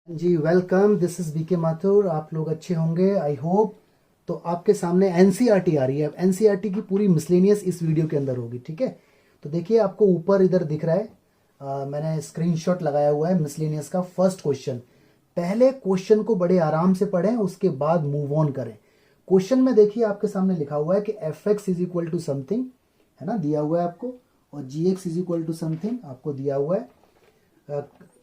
Ji welcome, this is BK Mathur. आप लोग अच्छे होंगे आई होप। तो आपके सामने एनसीईआरटी आ रही है। एनसीईआरटी की पूरी मिसलेनियस इस वीडियो के अंदर होगी, ठीक है। तो देखिए आपको ऊपर इधर दिख रहा है, मैंने स्क्रीनशॉट लगाया हुआ है मिसलेनियस का फर्स्ट क्वेश्चन। पहले क्वेश्चन को बड़े आराम से पढ़ें, उसके बाद मूव ऑन करें। क्वेश्चन में देखिए आपके सामने लिखा हुआ है कि F x is equal to something, है ना, दिया हुआ है आपको, और G X is equal to something आपको दिया हुआ है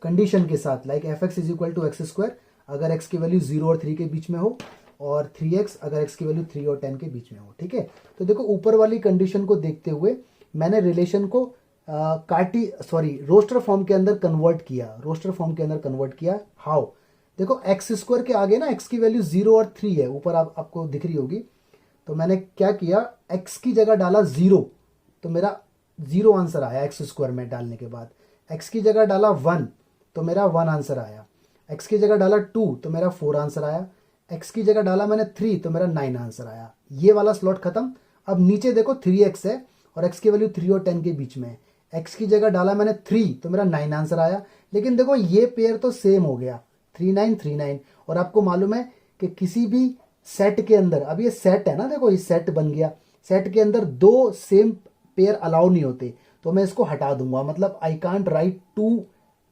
कंडीशन के साथ, like F x is equal to x square अगर एक्स की वैल्यू 0 और 3 के बीच में हो, और 3x अगर एक्स की वैल्यू 3 और 10 के बीच में हो, ठीक है। तो देखो ऊपर वाली कंडीशन को देखते हुए मैंने रिलेशन को रोस्टर फॉर्म के अंदर कन्वर्ट किया। हाउ? देखो एक्स स्क्वायर के आगे ना एक्स की वैल्यू 0 और 3 है, ऊपर आपको दिख रही होगी। तो मैंने क्या किया, एक्स की जगह डाला 0, तो मेरा 0 आंसर आया एक्स स्क्वायर में डालने के बाद। एक्स की जगह डाला 1, तो मेरा 1 आंसर आया। एक्स की जगह डाला 2, तो मेरा 4 आंसर आया। एक्स की जगह डाला मैंने 3, तो मेरा 9 आंसर आया। ये वाला स्लॉट खत्म। अब नीचे देखो 3x है और एक्स की वैल्यू 3 और 10 के बीच में है। एक्स की जगह डाला मैंने 3, तो मेरा 9 आंसर आया। लेकिन देखो ये पेयर तो सेम हो गया, 3 9 3 9। और आपको मालूम है कि किसी भी सेट के अंदर, अब ये सेट है ना, देखो ये सेट बन गया, सेट के अंदर दो सेम पेयर अलाउ नहीं होते, तो मैं इसको हटा दूंगा। मतलब I can't right two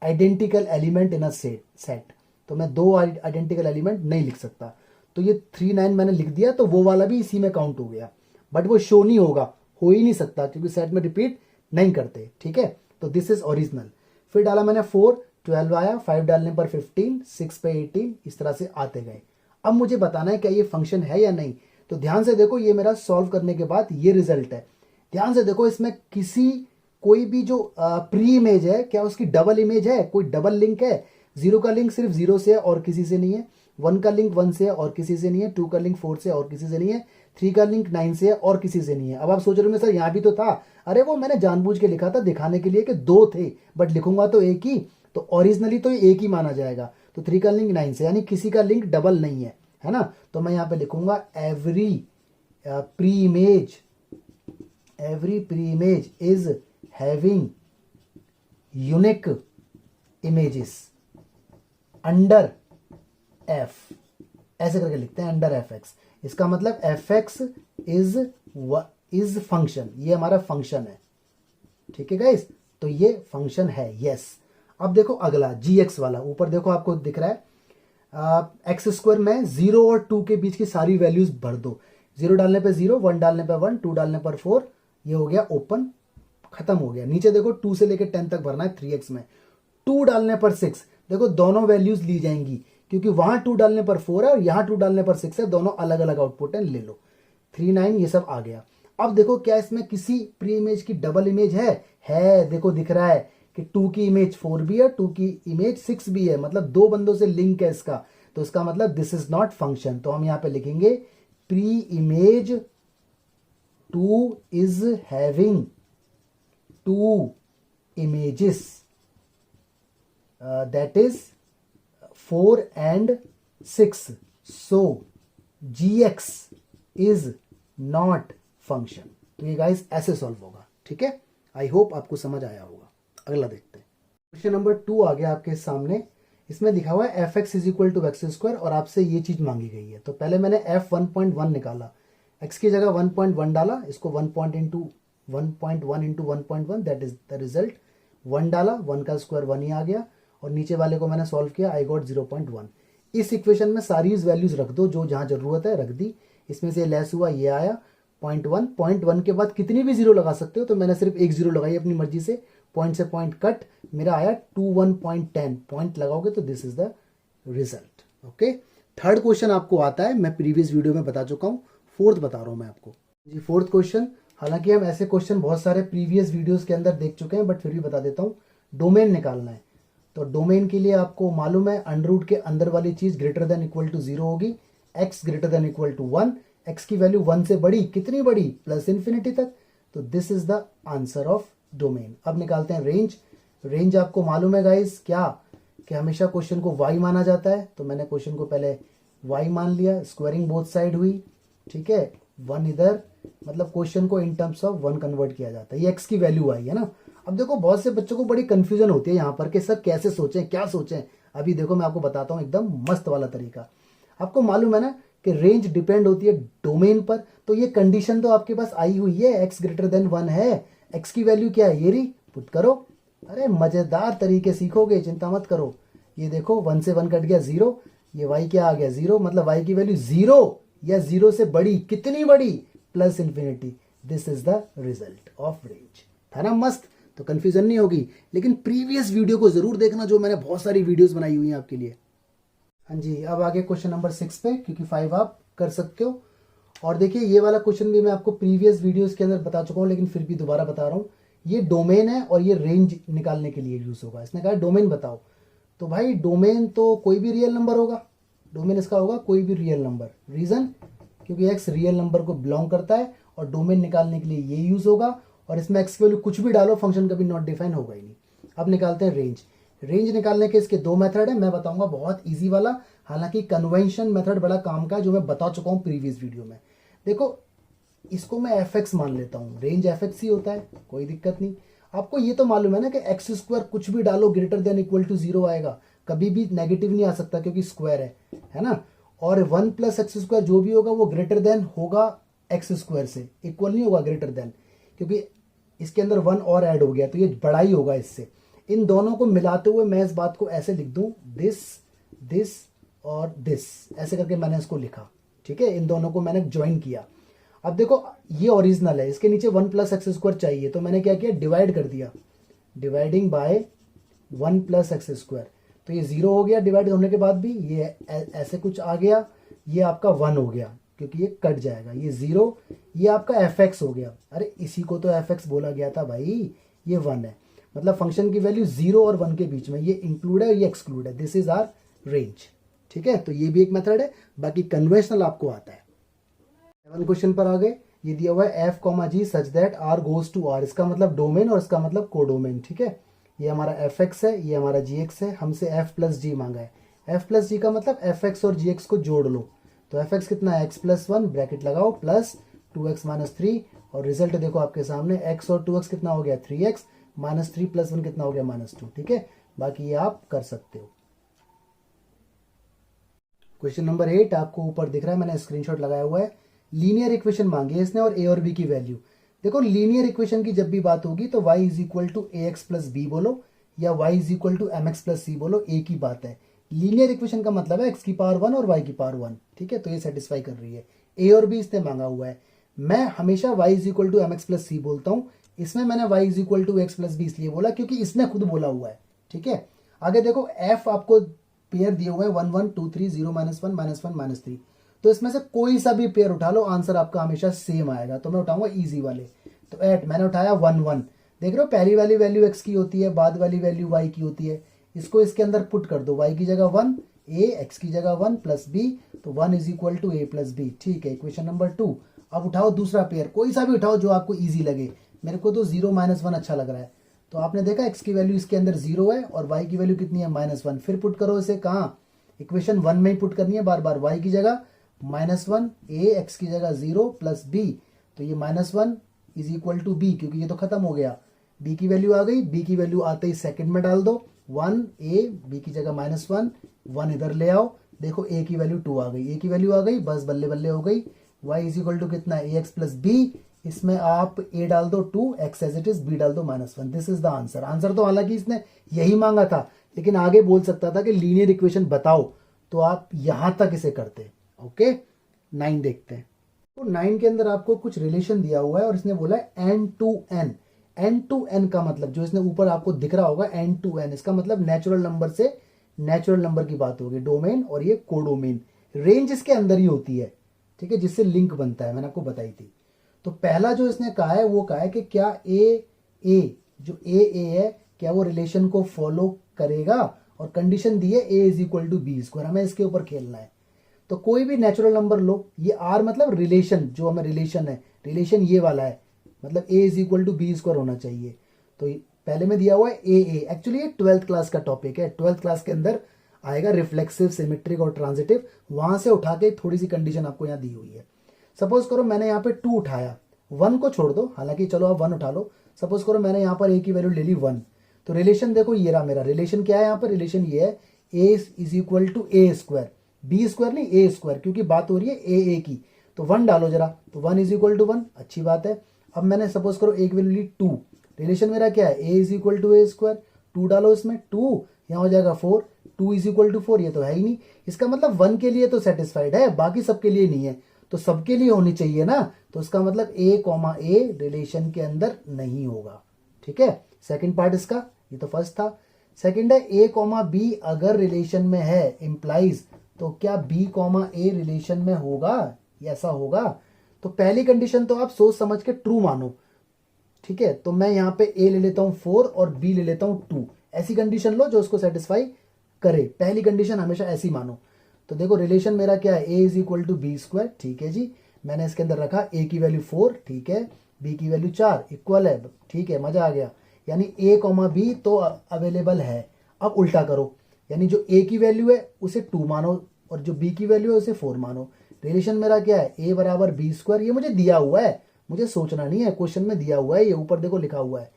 identical element in a set, तो मैं दो आइडेंटिकल एलिमेंट नहीं लिख सकता। तो ये 3 9 मैंने लिख दिया, तो वो वाला भी इसी में काउंट हो गया, बट वो शो नहीं होगा, हो ही नहीं सकता क्योंकि सेट में रिपीट नहीं करते, ठीक है। तो दिस इज ओरिजिनल। फिर डाला मैंने 4, 12 आया, 5 डालने पर 15, 6 पे 18, इस तरह से आते गए। अब मुझे बताना है क्या ये फंक्शन है या नहीं। तो ध्यान से देखो, ये मेरा सॉल्व करने के बाद ये रिजल्ट है। ध्यान से देखो, इसमें कोई भी जो प्री इमेज है, क्या उसकी डबल इमेज है, कोई डबल लिंक है? 0 का लिंक सिर्फ 0 से है और किसी से नहीं है। 1 का लिंक 1 से है और किसी से नहीं है। 2 का लिंक 4 से और किसी से नहीं है। 3 का लिंक 9 से है और किसी से नहीं है। अब आप सोच रहे होंगे सर यहाँ भी तो था। अरे वो मैंने जानबूझ के लिखा था दिखाने के लिए कि 2 थे, बट लिखूंगा तो एक ही, तो ओरिजिनली तो ये एक ही माना जाएगा। तो 3 का लिंक 9 से, यानी किसी का लिंक डबल नहीं है ना। तो मैं यहाँ पे लिखूंगा every pre image is having unique images under F, ऐसे करके लिखते हैं, अंडर एफ एक्स। इसका मतलब एफ एक्स इज फंक्शन, ये हमारा फंक्शन है, ठीक है गाइस। तो ये फंक्शन है, यस। अब देखो अगला जी एक्स वाला, ऊपर देखो आपको दिख रहा है एक्स स्क्वायर में 0 और 2 के बीच की सारी वैल्यूज भर दो। 0 डालने पे 0, 1 डालने पे 1, 2 डालने पर 4, ये हो गया ओपन, खत्म हो गया। नीचे देखो 2 से लेकर 10 तक भरना है 3x में। 2 डालने पर 6, देखो दोनों वैल्यूज ली जाएंगी क्योंकि वहां 2 डालने पर 4 है और यहां 2 डालने पर 6 है, दोनों अलग अलग आउटपुट है, ले लो। 3 9 ये सब आ गया। अब देखो क्या इसमें किसी प्री इमेज की डबल इमेज है? देखो दिख रहा है कि 2 की इमेज 4 भी है, 2 की इमेज 6 भी है, मतलब दो बंदों से लिंक है इसका। तो इसका मतलब दिस इज नॉट फंक्शन। तो हम यहां पे लिखेंगे pre image 2 is having 2 images, that is 4 and 6, so gx is not function। तो ये गाइस ऐसे सॉल्व होगा, ठीक है। आई होप आपको समझ आया होगा। अगला देखते हैं, क्वेश्चन नंबर 2 आ गया आपके सामने। इसमें लिखा हुआ है f x is equal to x square और आपसे ये चीज मांगी गई है। तो पहले मैंने एफ 1.1 निकाला, एक्स की जगह 1.1 डाला, इसको 1.1 into 1.1 that is the result. 1 डाला, 1 का स्क्वायर 1 ही आ गया, और नीचे वाले को मैंने सॉल्व किया, आई गॉट 0.1। इस इक्वेशन में सारी वैल्यूज रख दो, जो जहां जरूरत है रख दी। इसमें से लेस हुआ, ये आया 0.1 के बाद कितनी भी जीरो लगा सकते हो, तो मैंने सिर्फ एक जीरो लगाई अपनी मर्जी से, पॉइंट से पॉइंट कट, मेरा आया 21.10। पॉइंट लगाओगे तो this is the result, okay. Third question आपको आता है, मैं प्रीवियस वीडियो में बता चुका हूं, फोर्थ बता रहा हूं मैं आपको जी। फोर्थ क्वेश्चन, हालांकि हम ऐसे क्वेश्चन बहुत सारे प्रीवियस वीडियोस के अंदर देख चुके हैं, बट फिर भी बता देता हूँ। डोमेन निकालना है, तो डोमेन के लिए आपको मालूम है अंडर रूट के अंदर वाली चीज ग्रेटर देन इक्वल टू 0 होगी, x greater than equal to 1, x की वैल्यू 1 से बड़ी, कितनी बड़ी, प्लस इन्फिनिटी तक। तो this is the answer of domain. अब निकालते हैं रेंज। रेंज आपको मालूम है गाइस क्या, कि हमेशा क्वेश्चन को वाई माना जाता है, तो मैंने क्वेश्चन को पहले वाई मान लिया, स्क्वायरिंग बोथ साइड हुई, ठीक है। 1 इधर, मतलब क्वेश्चन को इन टर्म्स ऑफ 1 कन्वर्ट किया जाता है, ये एक्स की वैल्यू आई है ना। अब देखो बहुत से बच्चों को बड़ी कंफ्यूजन होती है यहाँ पर कि सर कैसे सोचें, क्या सोचें। अभी देखो मैं आपको बताता हूँ एकदम मस्त वाला तरीका। आपको मालूम है ना कि रेंज डिपेंड होती है डोमेन पर, तो ये कंडीशन तो आपके पास आई हुई है, x ग्रेटर देन 1 है, x की वैल्यू क्या है, ये रही, पुट करो। अरे मजेदार तरीके सीखोगे, चिंता मत करो। ये देखो 1 से 1 कट गया 0, ये y क्या आ गया 0, मतलब y की वैल्यू 0 या 0 से बड़ी, कितनी बड़ी, plus infinity. This is the result of range. था ना मस्त, तो कंफ्यूजन नहीं होगी। लेकिन प्रीवियस वीडियो को जरूर देखना, जो मैंने बहुत सारी वीडियोस बनाई हुई हैं आपके लिए। हाँ जी, अब आगे क्वेश्चन नंबर 6 पे, क्योंकि 5 आप कर सकते हो। और देखिए ये वाला क्वेश्चन भी मैं आपको प्रीवियस वीडियोस के अंदर बता चुका हूँ, लेकिन फिर भी दोबारा बता रहा हूँ। ये डोमेन है और ये रेंज निकालने के लिए यूज होगा। इसने कहा डोमेन बताओ, तो भाई डोमेन तो कोई भी रियल नंबर होगा, डोमेन इसका होगा कोई भी रियल नंबर। रीजन, क्योंकि एक्स रियल नंबर को बिलोंग करता है और डोमेन निकालने के लिए ये यूज होगा। और इसमें एक्स की वैल्यू कुछ भी डालो, फंक्शन कभी नॉट डिफाइन होगा ही नहीं। अब निकालते हैं रेंज। रेंज निकालने के इसके दो मेथड है, मैं बताऊंगा बहुत इजी वाला, हालांकि कन्वेंशन मेथड बड़ा काम का है, जो मैं बता चुका हूं प्रीवियस वीडियो में। देखो इसको मैं एफ एक्स मान लेता हूं, रेंज एफ एक्स ही होता है, कोई दिक्कत नहीं। आपको ये तो मालूम है ना कि एक्स स्क्वायर कुछ भी डालो ग्रेटर देन इक्वल टू 0 आएगा, कभी भी नेगेटिव नहीं आ सकता क्योंकि स्क्वायर है ना। और 1 प्लस एक्स स्क्वायर जो भी होगा वो ग्रेटर देन होगा एक्स स्क्वायर से, इक्वल नहीं होगा ग्रेटर देन, क्योंकि इसके अंदर 1 और ऐड हो गया तो ये बड़ा ही होगा इससे। इन दोनों को मिलाते हुए मैं इस बात को ऐसे लिख दूं, दिस दिस और दिस, ऐसे करके मैंने इसको लिखा, ठीक है। इन दोनों को मैंने ज्वाइन किया। अब देखो ये ओरिजिनल है, इसके नीचे 1 प्लस एक्स स्क्वायर चाहिए, तो मैंने क्या किया, डिवाइड कर दिया, dividing by 1 plus x square. तो ये 0 हो गया डिवाइड होने के बाद भी, ये ऐसे कुछ आ गया, ये आपका 1 हो गया क्योंकि ये कट जाएगा, ये 0, ये आपका एफ एक्स हो गया। अरे इसी को तो एफ एक्स बोला गया था भाई, ये 1 है, मतलब फंक्शन की वैल्यू 0 और 1 के बीच में, ये इंक्लूड है ये एक्सक्लूड है, दिस इज आर रेंज, ठीक है। तो ये भी एक मेथड है, बाकी कन्वेंशनल आपको आता है। 7 क्वेश्चन पर आ गए। ये दिया हुआ है f comma g such that r goes to r, इसका मतलब डोमेन और इसका मतलब कोडोमेन, ठीक है। ये हमारा एफ एक्स है, ये हमारा जी एक्स है, हमसे एफ प्लस जी मांगा है। एफ प्लस जी का मतलब एफ एक्स और जी एक्स को जोड़ लो, तो एफ एक्स कितना है, एक्स प्लस 1 ब्रैकेट लगाओ प्लस 2x माइनस 3, और रिजल्ट देखो आपके सामने, x और 2x कितना हो गया 3x, माइनस 3 प्लस 1 कितना हो गया -2, ठीक है। बाकी ये आप कर सकते हो। क्वेश्चन नंबर 8 आपको ऊपर दिख रहा है, मैंने स्क्रीनशॉट लगाया हुआ है। लीनियर इक्वेशन मांगी है इसने और ए और बी की वैल्यू। देखो लीनियर इक्वेशन की जब भी बात होगी तो y is equal to A X plus B बोलो या y is equal to M X plus C बोलो, एक ही बात है। लीनियर इक्वेशन का मतलब है x की पावर 1 और y की पावर 1, ठीक है। तो ये सेटिस्फाई कर रही है। ए और बी इसने मांगा हुआ है। मैं हमेशा y is equal to M X plus C बोलता हूँ, इसमें मैंने y is equal to X plus B इसलिए बोला क्योंकि इसने खुद बोला हुआ है, ठीक है। आगे देखो f आपको पेयर दिए हुए हैं 1 1 2 3 0 -1 -1 -3, तो इसमें से कोई सा भी पेयर उठा लो, आंसर आपका हमेशा सेम आएगा। तो मैं उठाऊंगा इजी वाले, तो एट मैंने उठाया 1 1, देख रहे हो पहली वाली वैल्यू x की होती है, बाद वाली वैल्यू y की होती है। इसको इसके अंदर पुट कर दो, y की जगह 1, a x की जगह 1 प्लस b, तो 1 is equal to a plus b, ठीक है। Equation number 2। अब उठाओ दूसरा पेयर, कोई सा भी उठाओ जो आपको ईजी लगे। मेरे को तो 0 -1 अच्छा लग रहा है, तो आपने देखा x की वैल्यू इसके अंदर 0 है और y की वैल्यू कितनी है -1। फिर पुट करो इसे कहाँ, इक्वेशन 1 में ही पुट करनी है बार बार, y की जगह -1, a x की जगह 0 प्लस b, तो ये -1 इज इक्वल टू b, क्योंकि ये तो खत्म हो गया। b की वैल्यू आ गई, b की वैल्यू आते ही सेकंड में डाल दो, 1 a, b की जगह -1, 1 इधर ले आओ, देखो a की वैल्यू 2 आ गई, a की वैल्यू आ गई, बस बल्ले बल्ले हो गई। y इज इक्वल टू कितना है, ax प्लस b, इसमें आप a डाल दो 2, x as it is, b डाल दो -1, this is the answer. Answer तो हालांकि इसने यही मांगा था, लेकिन आगे बोल सकता था कि लीनियर इक्वेशन बताओ, तो आप यहां तक इसे करते। ओके 9 देखते हैं। तो 9 के अंदर आपको कुछ रिलेशन दिया हुआ है और इसने बोला है n to n। n to n का मतलब जो इसने ऊपर आपको दिख रहा होगा n to n, इसका मतलब नेचुरल नंबर से नेचुरल नंबर की बात होगी, डोमेन और ये कोडोमेन। रेंज इसके अंदर ही होती है, ठीक है, जिससे लिंक बनता है, मैंने आपको बताई थी। तो पहला जो इसने कहा है वो कहा है कि क्या ए जो ए है क्या वो रिलेशन को फॉलो करेगा, और कंडीशन दी है a is equal to B square, हमें इसके ऊपर खेलना है। तो कोई भी नेचुरल नंबर लो, ये r मतलब रिलेशन, जो हमें रिलेशन है, रिलेशन ये वाला है, मतलब a is equal to B square होना चाहिए। तो पहले में दिया हुआ है ए, एक्चुअली ये 12th क्लास का टॉपिक है, 12th क्लास के अंदर आएगा रिफ्लेक्सिव, सिमेट्रिक और ट्रांजिटिव, वहां से उठा के थोड़ी सी कंडीशन आपको यहाँ दी हुई है। सपोज करो मैंने यहाँ पे 2 उठाया, 1 को छोड़ दो, हालांकि चलो आप 1 उठा लो। सपोज करो मैंने यहाँ पर a की वैल्यू ले ली 1, तो रिलेशन देखो ये रहा मेरा रिलेशन, क्या है यहाँ पर रिलेशन ये है, A is equal to A square, B square नहीं ए स्क्वायर, क्योंकि बात हो रही है ए की। तो 1 डालो जरा, तो 1 इज इक्वल टू 1, अच्छी बात है। अब मैंने सपोज करो एक वैल्यू ली 2, रिलेशन मेरा क्या है, A is equal to A square, 2 डालो इसमें, 2 यहाँ हो जाएगा 4, 2 इज इक्वल टू 4, ये तो है ही नहीं। इसका मतलब 1 के लिए तो सेटिस्फाइड है, बाकी सबके लिए नहीं है, तो सबके लिए होनी चाहिए ना, तो इसका मतलब ए कॉमा ए रिलेशन के अंदर नहीं होगा। ठीक है, सेकंड पार्ट इसका, ये तो फर्स्ट था। सेकंड है ए कॉमा बी अगर रिलेशन में है इंप्लाइज, तो क्या बी कॉमा ए रिलेशन में होगा, ऐसा होगा। तो पहली कंडीशन तो आप सोच समझ के ट्रू मानो। ठीक है, तो मैं यहां पे ए ले लेता हूं 4 और बी ले लेता हूं 2, ऐसी कंडीशन लो जो उसको सेटिस्फाई करे। पहली कंडीशन हमेशा ऐसी मानो। तो देखो रिलेशन मेरा क्या है, A is equal to B square, ठीक है जी। मैंने इसके अंदर रखा ए की वैल्यू 4, ठीक है, बी की वैल्यू 4, इक्वल है, ठीक है, मजा आ गया। यानी ए कॉमा बी तो अवेलेबल है। अब उल्टा करो, यानी जो ए की वैल्यू है उसे 2 मानो और जो बी की वैल्यू है उसे 4 मानो। रिलेशन मेरा क्या है, ए बराबर बी स्क्वायर, ये मुझे दिया हुआ है, मुझे सोचना नहीं है, क्वेश्चन में दिया हुआ है, ये ऊपर देखो लिखा हुआ है।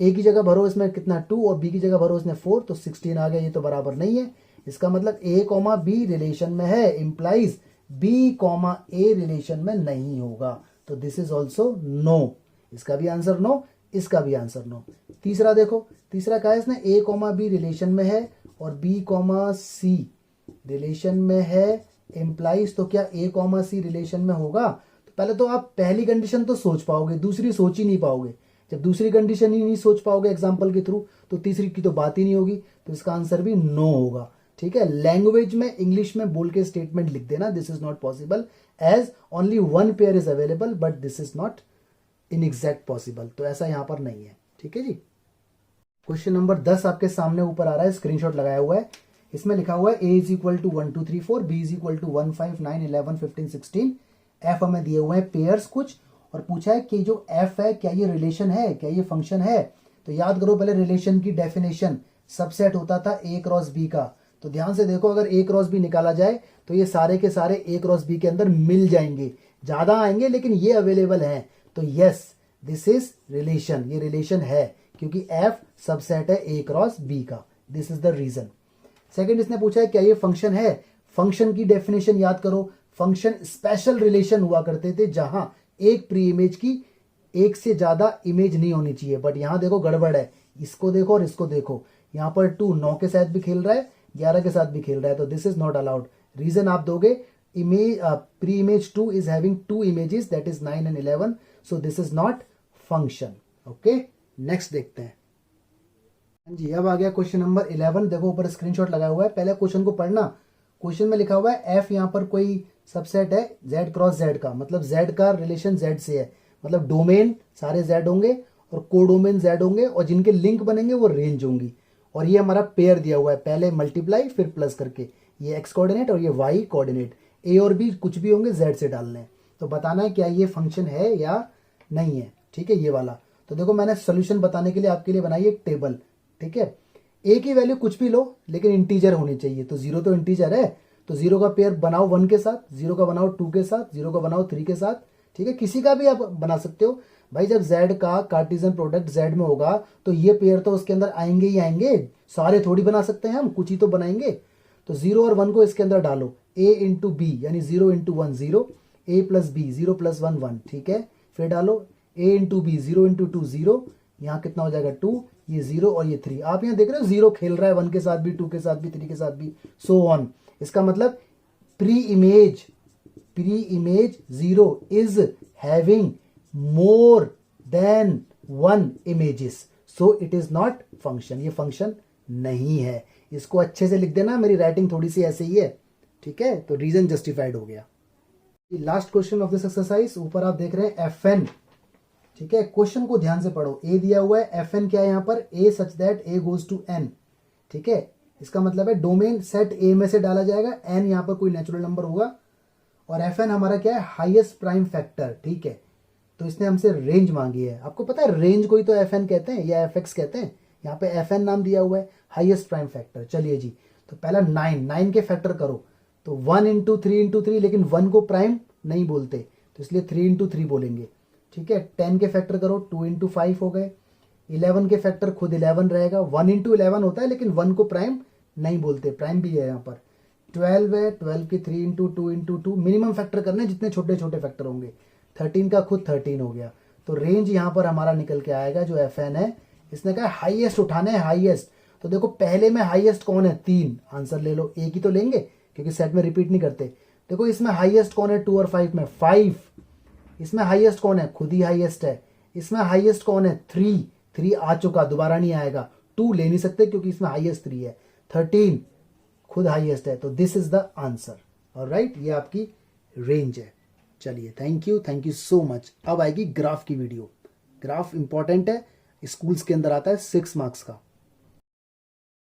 ए की जगह भरो इसमें कितना 2 और बी की जगह भरो इसमें 4, तो 16 आ गया, ये तो बराबर नहीं है। इसका मतलब ए कॉमा बी रिलेशन में है, implies B comma a relation में नहीं होगा, तो दिस इज ऑल्सो नो। इसका भी आंसर नो, इसका भी आंसर नो। तीसरा देखो, तीसरा कहा है इसने ए कॉमा बी रिलेशन में है और बी कॉमा सी रिलेशन में है, इंप्लाइज तो क्या ए कॉमा सी रिलेशन में होगा। तो पहले तो आप पहली कंडीशन तो सोच पाओगे, दूसरी सोच ही नहीं पाओगे। जब दूसरी कंडीशन ही नहीं सोच पाओगे एग्जाम्पल के थ्रू, तो तीसरी की तो बात ही नहीं होगी, तो इसका आंसर भी नो होगा। ठीक है, लैंग्वेज में इंग्लिश में बोल के स्टेटमेंट लिख देना, this is not possible as only 1 pair is available, but this is not in exact possible, तो ऐसा यहां पर नहीं है। ठीक है जी। क्वेश्चन नंबर 10 आपके सामने ऊपर आ रहा है, स्क्रीनशॉट लगाया हुआ है। इसमें लिखा हुआ है A is equal to 1 2 3 4, B is equal to 1 5 9 11 15 16, F हमें दिए हुए हैं पेयर्स कुछ, और पूछा है कि जो एफ है क्या ये रिलेशन है, क्या ये फंक्शन है। तो याद करो पहले रिलेशन की डेफिनेशन, सबसेट होता था ए क्रॉस बी का। तो ध्यान से देखो, अगर ए क्रॉस बी निकाला जाए तो ये सारे के सारे ए क्रॉस बी के अंदर मिल जाएंगे, ज्यादा आएंगे लेकिन ये अवेलेबल है। तो यस, दिस इज रिलेशन, ये रिलेशन है क्योंकि एफ सबसेट है ए क्रॉस बी का, this is the reason. Second इसने पूछा है क्या ये फंक्शन है। फंक्शन की डेफिनेशन याद करो, फंक्शन स्पेशल रिलेशन हुआ करते थे जहां एक प्री इमेज की एक से ज्यादा इमेज नहीं होनी चाहिए, बट यहां देखो गड़बड़ है, इसको देखो और इसको देखो, यहां पर 2 9 के साथ भी खेल रहा है, 11 के साथ भी खेल रहा है, तो this is not allowed. Reason आप दोगे, image pre image 2 is having 2 images, that is 9 and 11, so this is not function. Okay, next देखते हैं जी। अब आ गया क्वेश्चन नंबर 11, देखो ऊपर स्क्रीनशॉट लगा हुआ है, पहले क्वेश्चन को पढ़ना। क्वेश्चन में लिखा हुआ है एफ यहाँ पर कोई सबसेट है जेड क्रॉस जेड का, मतलब जेड का रिलेशन जेड से है, मतलब डोमेन सारे जेड होंगे और कोडोमेन जेड होंगे और जिनके लिंक बनेंगे वो रेंज होंगी। और ये हमारा पेयर दिया हुआ है, पहले मल्टीप्लाई फिर प्लस करके, ये एक्स कोऑर्डिनेट और ये वाई कोऑर्डिनेट, ए और बी कुछ भी होंगे जेड से डालने हैं। तो बताना है क्या ये फंक्शन है या नहीं है। ठीक है, ये वाला। तो देखो मैंने सोल्यूशन बताने के लिए आपके लिए बनाई एक टेबल। ठीक है, ए की वैल्यू कुछ भी लो लेकिन इंटीजर होनी चाहिए, तो 0 तो इंटीजर है, तो 0 का पेयर बनाओ 1 के साथ, 0 का बनाओ 2 के साथ, 0 का बनाओ 3 के साथ। ठीक है, किसी का भी आप बना सकते हो भाई। जब z का कार्टेशियन प्रोडक्ट z में होगा तो ये पेयर तो उसके अंदर आएंगे ही आएंगे, सारे थोड़ी बना सकते हैं हम, कुछ ही तो बनाएंगे। तो 0 और 1 को इसके अंदर डालो, a इंटू बी यानी 0 into 1 0, a plus b 0 plus 1 1। ठीक है, फिर डालो a इंटू बी 0 इंटू 2 0, यहाँ कितना हो जाएगा 2, ये 0 और ये 3। आप यहाँ देख रहे हो 0 खेल रहा है 1 के साथ भी, 2 के साथ भी, 3 के साथ भी, सो ऑन। इसका मतलब pre image 0 is having more than 1 images, so it is not function, ये फंक्शन नहीं है। इसको अच्छे से लिख देना, मेरी राइटिंग थोड़ी सी ऐसे ही है। ठीक है, तो रीजन जस्टिफाइड हो गया। Last question of this exercise, ऊपर आप देख रहे हैं एफ एन। ठीक है, क्वेश्चन को ध्यान से पढ़ो, ए दिया हुआ है, एफ एन क्या है यहाँ पर, A such that A goes to N. ठीक है, इसका मतलब है डोमेन सेट ए में से डाला जाएगा, एन यहाँ पर कोई नेचुरल नंबर होगा, और एफ एन हमारा क्या है, हाईएस्ट प्राइम फैक्टर। ठीक है, तो इसने हमसे रेंज मांगी है। आपको पता है रेंज को ही तो एफ एन कहते हैं या एफ एक्स कहते हैं, यहाँ पे एफ एन नाम दिया हुआ है, हाईएस्ट प्राइम फैक्टर। चलिए जी, तो पहला 9 के फैक्टर करो, तो 1 इंटू 3 इंटू 3, लेकिन 1 को प्राइम नहीं बोलते तो इसलिए 3 इंटू 3 बोलेंगे। ठीक है, 10 के फैक्टर करो, 2 इंटू 5 हो गए। 11 के फैक्टर खुद 11 रहेगा, 1 इंटू 11 होता है लेकिन 1 को प्राइम नहीं बोलते, प्राइम भी है यहाँ पर। 12 है, 12 की 3 इंटू 2 इंटू 2, मिनिमम फैक्टर करने जितने छोटे छोटे फैक्टर होंगे। 13 का खुद 13 हो गया। तो रेंज यहाँ पर हमारा निकल के आएगा जो FN है, इसने कहा हाईएस्ट उठाना है, हाईएस्ट। तो देखो पहले में हाईएस्ट कौन है, 3, आंसर ले लो, एक ही तो लेंगे क्योंकि सेट में रिपीट नहीं करते। देखो इसमें हाईएस्ट कौन है 2 और 5 में, 5। इसमें हाईएस्ट कौन है, खुद ही हाईएस्ट है। इसमें हाईएस्ट कौन है, 3 आ चुका, दोबारा नहीं आएगा। 2 ले नहीं सकते क्योंकि इसमें हाईएस्ट 3 है। 13 खुद हाईएस्ट है, तो this is the answer. Alright, ये आपकी रेंज है। चलिए, थैंक यू सो मच। अब आएगी ग्राफ की वीडियो। ग्राफ इंपॉर्टेंट है, स्कूल्स के अंदर आता है 6 मार्क्स का।